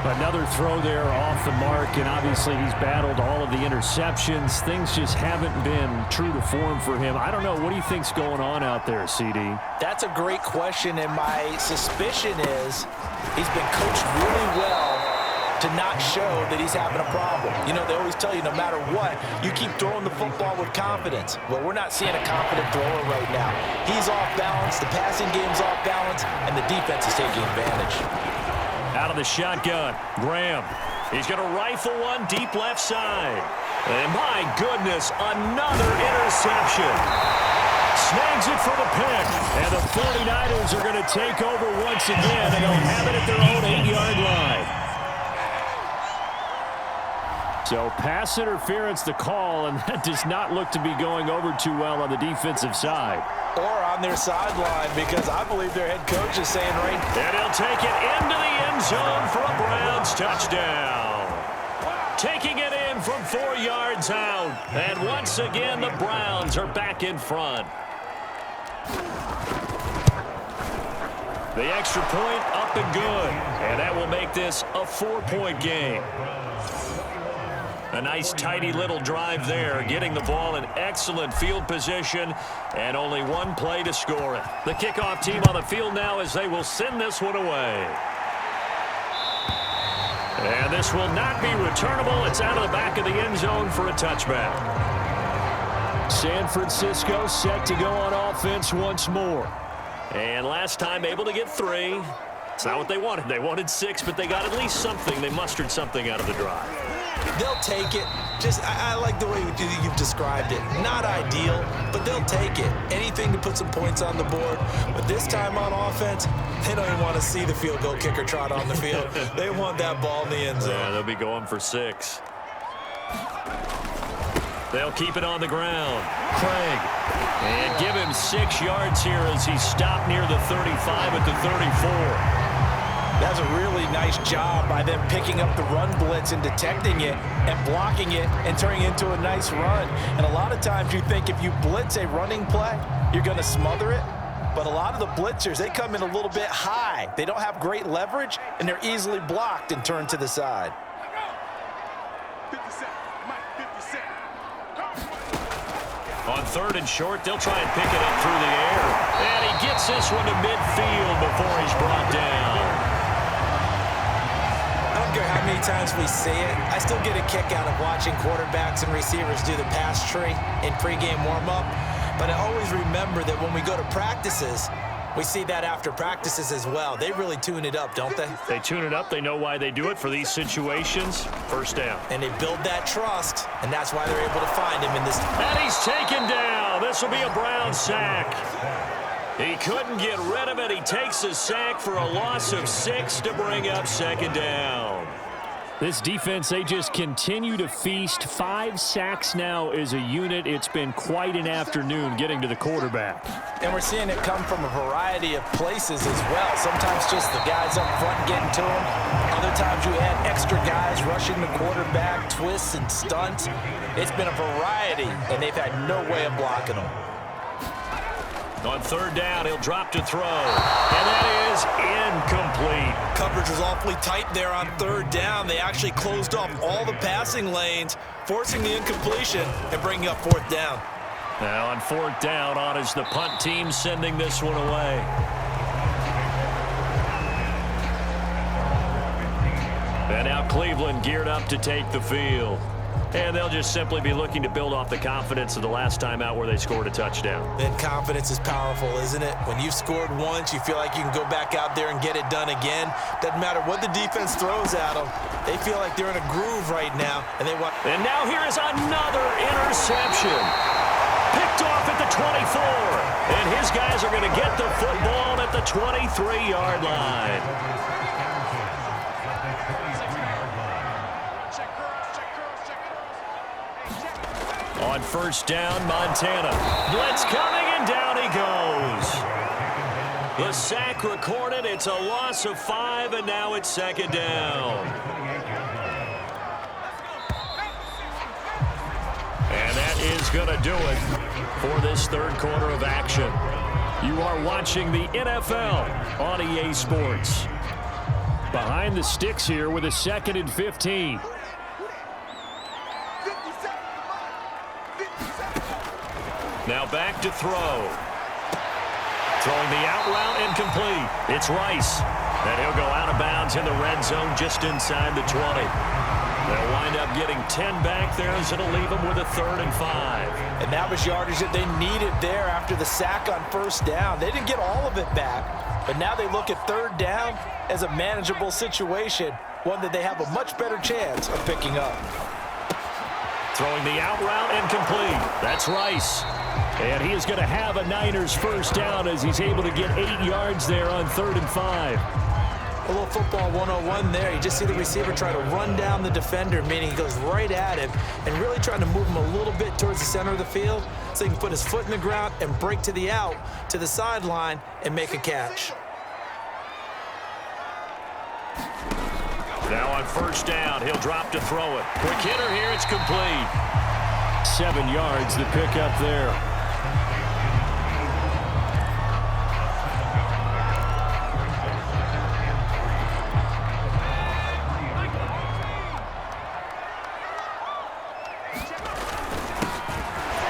Another throw there off the mark, and obviously he's battled all of the interceptions. Things just haven't been true to form for him. I don't know. What do you think's going on out there, CD? That's a great question, and my suspicion is he's been coached really well to not show that he's having a problem. You know, they always tell you no matter what, you keep throwing the football with confidence. Well, we're not seeing a confident thrower right now. He's off balance, the passing game's off balance, and the defense is taking advantage. Out of the shotgun, Graham. He's going to rifle one deep left side. And my goodness, another interception. Snags it for the pick. And the 49ers are going to take over once again, and they'll have it at their own 8-yard line. So pass interference the call, and that does not look to be going over too well on the defensive side. Or on their sideline, because I believe their head coach is saying right. And he'll take it into the end zone for a Browns touchdown. Taking it in from 4 yards out. And once again, the Browns are back in front. The extra point up and good. And that will make this a 4-point game. A nice, tidy little drive there, getting the ball in excellent field position, and only one play to score it. The kickoff team on the field now as they will send this one away. And this will not be returnable. It's out of the back of the end zone for a touchback. San Francisco set to go on offense once more. And last time able to get 3. It's not what they wanted. They wanted 6, but they got at least something. They mustered something out of the drive. They'll take it. I like the way you've described it. Not ideal, but they'll take it. Anything to put some points on the board. But this time on offense, they don't even want to see the field goal kicker trot on the field. They want that ball in the end zone. Yeah, they'll be going for 6. They'll keep it on the ground. Craig. And give him 6 yards here as he stopped near the 35 at the 34. That's a really nice job by them picking up the run blitz and detecting it and blocking it and turning it into a nice run. And a lot of times you think if you blitz a running play, you're going to smother it. But a lot of the blitzers, they come in a little bit high. They don't have great leverage, and they're easily blocked and turned to the side. On 3rd and short, they'll try and pick it up through the air. And he gets this one to midfield before he's brought down. I don't care how many times we see it. I still get a kick out of watching quarterbacks and receivers do the pass tree in pregame warm-up. But I always remember that when we go to practices, we see that after practices as well. They really tune it up, don't they? They tune it up. They know why they do it for these situations. First down. And they build that trust, and that's why they're able to find him in this. And he's taken down. This will be a Brown sack. He couldn't get rid of it. He takes a sack for a loss of 6 to bring up 2nd down. This defense, they just continue to feast. 5 sacks now as a unit. It's been quite an afternoon getting to the quarterback. And we're seeing it come from a variety of places as well. Sometimes just the guys up front getting to him. Other times you add extra guys rushing the quarterback, twists and stunts. It's been a variety, and they've had no way of blocking them. On third down, he'll drop to throw. And that is incomplete. Coverage was awfully tight there on third down. They actually closed off all the passing lanes, forcing the incompletion and bringing up fourth down. Now on fourth down, on is the punt team sending this one away. And now Cleveland geared up to take the field. And they'll just simply be looking to build off the confidence of the last time out where they scored a touchdown. And confidence is powerful, isn't it? When you've scored once, you feel like you can go back out there and get it done again. Doesn't matter what the defense throws at them. They feel like they're in a groove right now. And now here is another interception. Picked off at the 24. And his guys are going to get the football at the 23-yard line. On first down, Montana. Blitz coming, and down he goes. The sack recorded. It's a loss of 5, and now it's second down. And that is going to do it for this third quarter of action. You are watching the NFL on EA Sports. Behind the sticks here with a 2nd and 15. Now back to throw. Throwing the out route, incomplete. It's Rice. And he'll go out of bounds in the red zone just inside the 20. They'll wind up getting 10 back there, as it'll leave them with a 3rd and 5. And that was yardage that they needed there after the sack on first down. They didn't get all of it back, but now they look at third down as a manageable situation, one that they have a much better chance of picking up. Throwing the out route, incomplete. That's Rice. And he is going to have a Niners first down as he's able to get 8 yards there on 3rd and 5. A little football 101 there. You just see the receiver try to run down the defender, meaning he goes right at him and really trying to move him a little bit towards the center of the field so he can put his foot in the ground and break to the out, to the sideline, and make a catch. Now on first down, he'll drop to throw it. Quick hitter here, it's complete. 7 yards, the pickup there.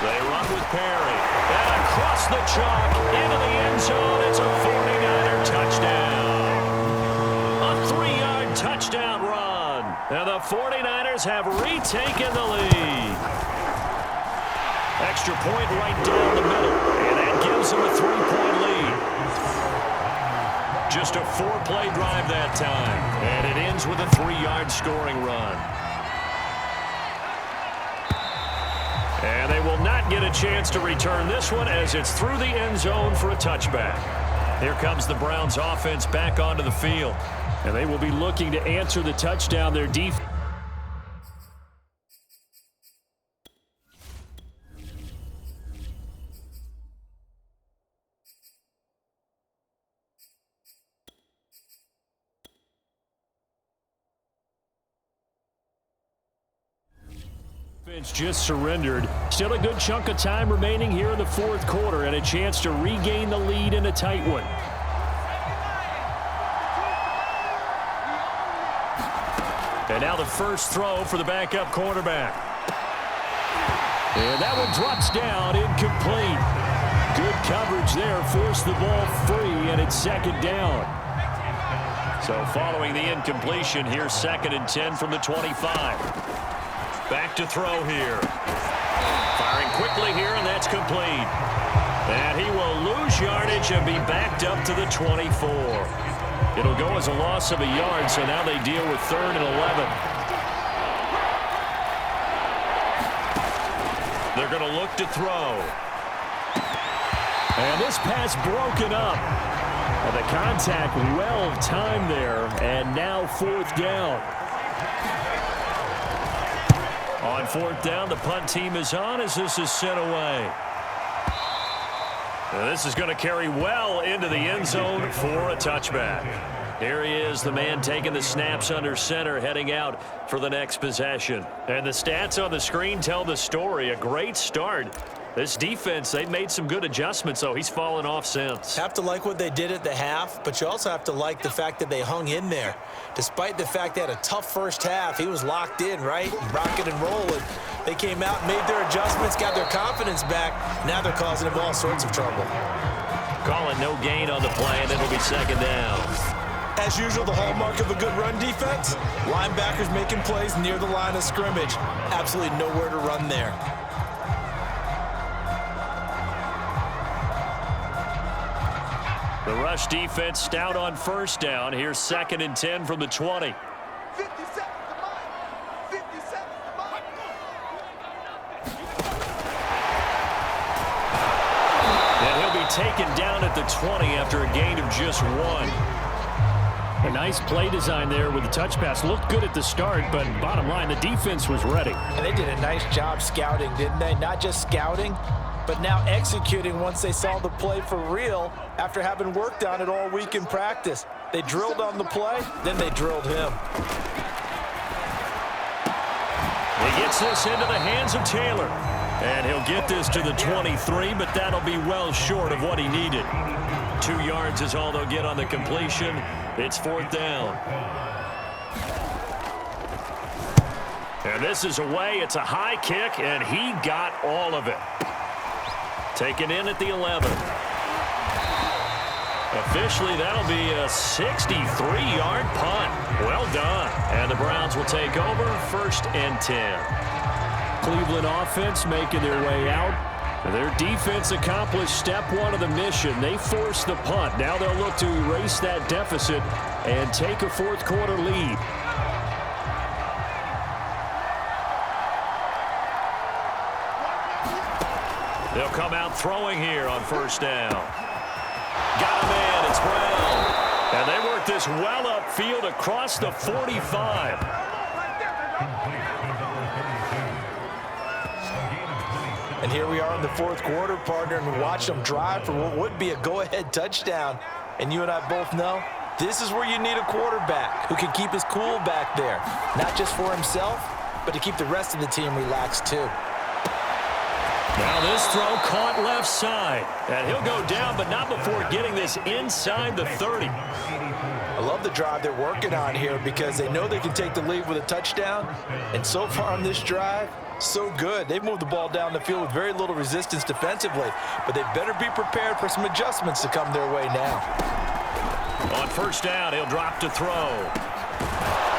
They run with Perry. And across the chalk into the end zone. It's a 49er touchdown. A 3-yard touchdown run. And the 49ers have retaken the lead. Extra point right down the middle. And that gives them a 3-point lead. Just a 4-play drive that time. And it ends with a 3-yard scoring run. And they will not get a chance to return this one as it's through the end zone for a touchback. Here comes the Browns offense back onto the field. And they will be looking to answer the touchdown. Their defense. Just surrendered. Still a good chunk of time remaining here in the fourth quarter and a chance to regain the lead in a tight one. And now the first throw for the backup quarterback. And that one drops down, incomplete. Good coverage there, forced the ball free, and it's second down. So following the incompletion, here's 2nd and 10 from the 25. Back to throw here. Firing quickly here, and that's complete. And he will lose yardage and be backed up to the 24. It'll go as a loss of a yard, so now they deal with 3rd and 11. They're going to look to throw. And this pass broken up. And the contact well timed there, and now 4th down. On fourth down, the punt team is on as this is sent away. Now this is going to carry well into the end zone for a touchback. Here he is, the man taking the snaps under center, heading out for the next possession. And the stats on the screen tell the story. A great start. This defense, they've made some good adjustments, though. He's fallen off since. Have to like what they did at the half, but you also have to like the fact that they hung in there. Despite the fact they had a tough first half, he was locked in, right? Rocking and rolling. They came out, made their adjustments, got their confidence back. Now they're causing him all sorts of trouble. Calling no gain on the play, and it'll be second down. As usual, the hallmark of a good run defense, linebackers making plays near the line of scrimmage. Absolutely nowhere to run there. The rush defense stout on first down. Here's 2nd and 10 from the 20. 50 seconds to mine. 50 seconds to mine. And he'll be taken down at the 20 after a gain of just 1. A nice play design there with the touch pass. Looked good at the start, but bottom line, the defense was ready. And they did a nice job scouting, didn't they? Not just scouting, but now executing once they saw the play for real after having worked on it all week in practice. They drilled on the play, then they drilled him. He gets this into the hands of Taylor. And he'll get this to the 23, but that'll be well short of what he needed. 2 yards is all they'll get on the completion. It's 4th down. And this is away. It's a high kick, and he got all of it. Taken in at the 11. Officially, that'll be a 63-yard punt. Well done. And the Browns will take over 1st and 10. Cleveland offense making their way out. Their defense accomplished step 1 of the mission. They forced the punt. Now they'll look to erase that deficit and take a 4th quarter lead. They'll come out throwing here on 1st down. Got him in. It's Brown. And they work this well upfield across the 45. And here we are in the 4th quarter, partner, and watch them drive for what would be a go-ahead touchdown. And you and I both know this is where you need a quarterback who can keep his cool back there, not just for himself, but to keep the rest of the team relaxed too. Now this throw caught left side. And he'll go down, but not before getting this inside the 30. I love the drive they're working on here because they know they can take the lead with a touchdown. And so far on this drive, so good. They've moved the ball down the field with very little resistance defensively, but they better be prepared for some adjustments to come their way now. On 1st down, he'll drop to throw.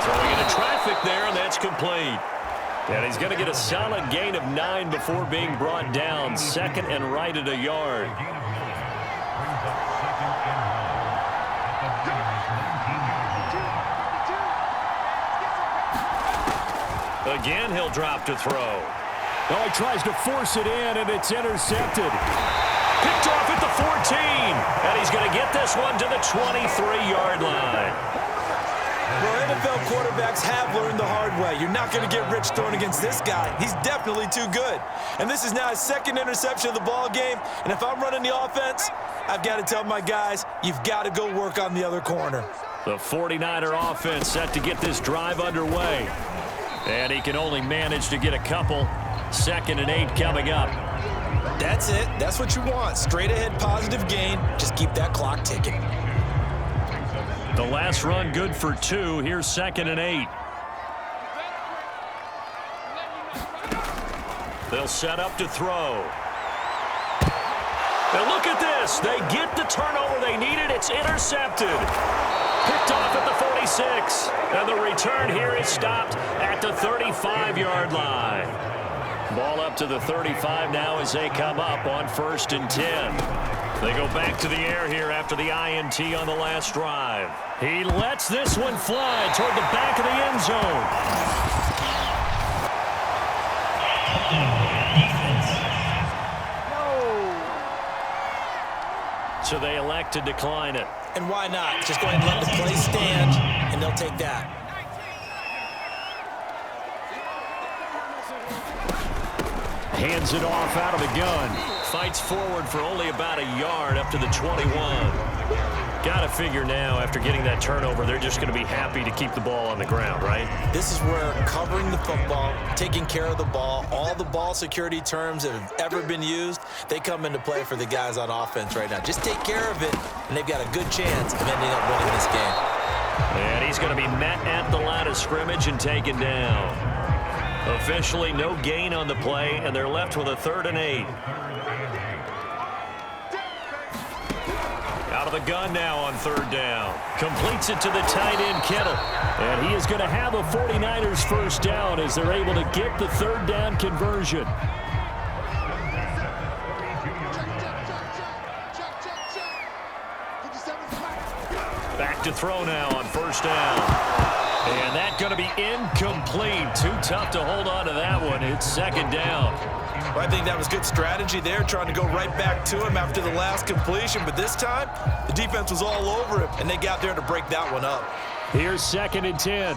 Throwing into traffic there, and that's complete. And he's going to get a solid gain of 9 before being brought down. 2nd and right at a yard. Again, he'll drop to throw. Oh, he tries to force it in, and it's intercepted. Picked off at the 14. And he's going to get this one to the 23-yard line. Well, NFL quarterbacks have learned the hard way. You're not going to get rich throwing against this guy. He's definitely too good. And this is now his 2nd interception of the ball game. And if I'm running the offense, I've got to tell my guys, you've got to go work on the other corner. The 49er offense set to get this drive underway. And he can only manage to get a couple. 2nd and 8 coming up. That's it. That's what you want. Straight ahead positive gain. Just keep that clock ticking. The last run good for 2. Here's 2nd and 8. They'll set up to throw. And look at this. They get the turnover they needed. It's intercepted. Picked off at the 46. And the return here is stopped at the 35-yard line. Ball up to the 35 now as they come up on 1st and 10. They go back to the air here after the INT on the last drive. He lets this one fly toward the back of the end zone. So they elect to decline it. And why not? Just go ahead and let the play stand, and they'll take that. Hands it off out of the gun. Fights forward for only about a yard up to the 21. Got to figure now, after getting that turnover, they're just going to be happy to keep the ball on the ground, right? This is where covering the football, taking care of the ball, all the ball security terms that have ever been used, they come into play for the guys on offense right now. Just take care of it, and they've got a good chance of ending up winning this game. And he's going to be met at the line of scrimmage and taken down. Officially, no gain on the play, and they're left with a 3rd and 8. Out of the gun now on 3rd down. Completes it to the tight end, Kittle. And he is going to have a 49ers first down as they're able to get the 3rd down conversion. Back to throw now on 1st down. And that's going to be incomplete. Too tough to hold on to that one. It's 2nd down. Well, I think that was good strategy there, trying to go right back to him after the last completion. But this time, the defense was all over him, and they got there to break that one up. Here's 2nd and 10.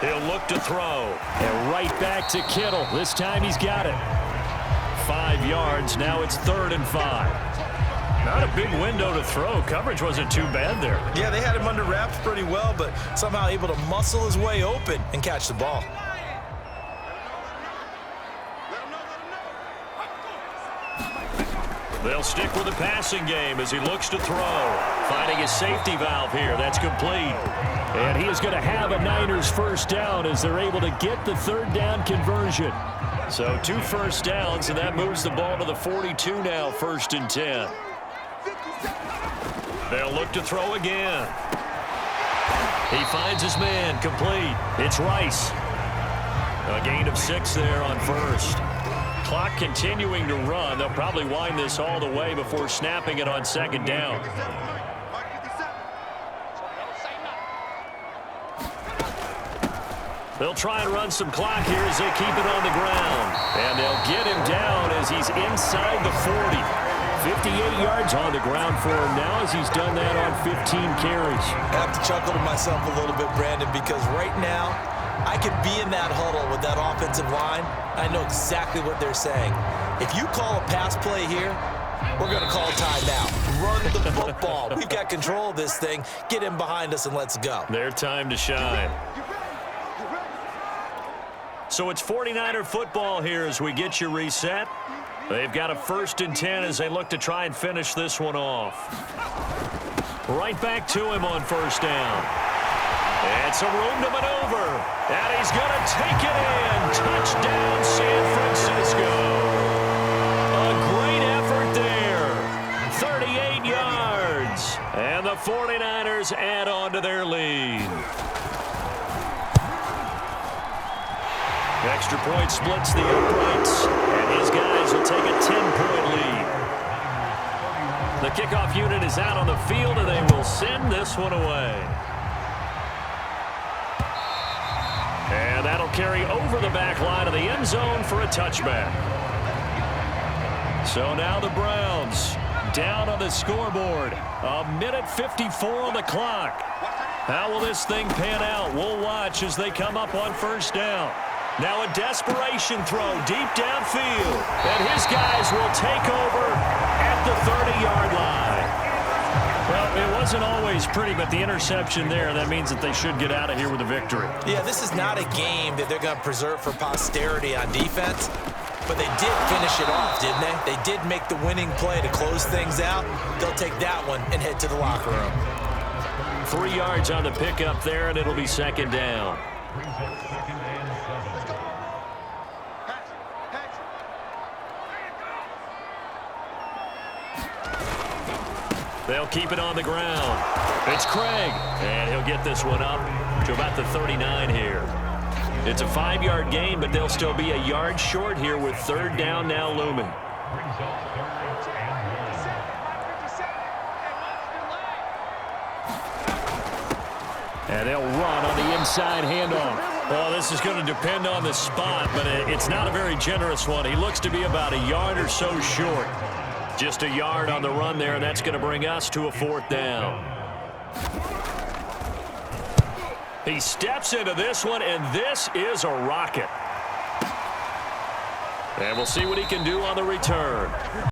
He'll look to throw. And right back to Kittle. This time he's got it. 5 yards. Now it's 3rd and 5. Not a big window to throw. Coverage wasn't too bad there. Yeah, they had him under wraps pretty well, but somehow able to muscle his way open and catch the ball. They'll stick with the passing game as he looks to throw. Finding his safety valve here. That's complete. And he is going to have a Niners first down as they're able to get the 3rd down conversion. So 2 first downs, and that moves the ball to the 42 now, 1st and 10. They'll look to throw again. He finds his man, complete. It's Rice. A gain of 6 there on 1st. Clock continuing to run. They'll probably wind this all the way before snapping it on 2nd down. They'll try and run some clock here as they keep it on the ground. And they'll get him down as he's inside the 40. 58 yards on the ground for him now as he's done that on 15 carries. I have to chuckle to myself a little bit, Brandon, because right now I could be in that huddle with that offensive line. I know exactly what they're saying. If you call a pass play here, we're going to call timeout. Run the football. We've got control of this thing. Get him behind us and let's go. Their time to shine. So it's 49er football here as we get you reset. They've got a 1st and 10 as they look to try and finish this one off. Right back to him on 1st down. And some room to maneuver. And he's going to take it in. Touchdown, San Francisco. A great effort there. 38 yards. And the 49ers add on to their lead. Extra point splits the uprights, and his guys will take a 10-point lead. The kickoff unit is out on the field, and they will send this one away. And that'll carry over the back line of the end zone for a touchback. So now the Browns down on the scoreboard. 1:54 on the clock. How will this thing pan out? We'll watch as they come up on 1st down. Now a desperation throw deep downfield. And his guys will take over at the 30-yard line. Well, it wasn't always pretty, but the interception there, that means that they should get out of here with a victory. Yeah, this is not a game that they're going to preserve for posterity on defense, but they did finish it off, didn't they? They did make the winning play to close things out. They'll take that one and head to the locker room. 3 yards on the pickup there, and it'll be 2nd down. They'll keep it on the ground. It's Craig, and he'll get this one up to about the 39 here. It's a 5-yard gain, but they'll still be a yard short here with 3rd down now looming. And they'll run on the inside handoff. Well, this is going to depend on the spot, but it's not a very generous one. He looks to be about a yard or so short. Just a yard on the run there, and that's going to bring us to a 4th down. He steps into this one, and this is a rocket. And we'll see what he can do on the return.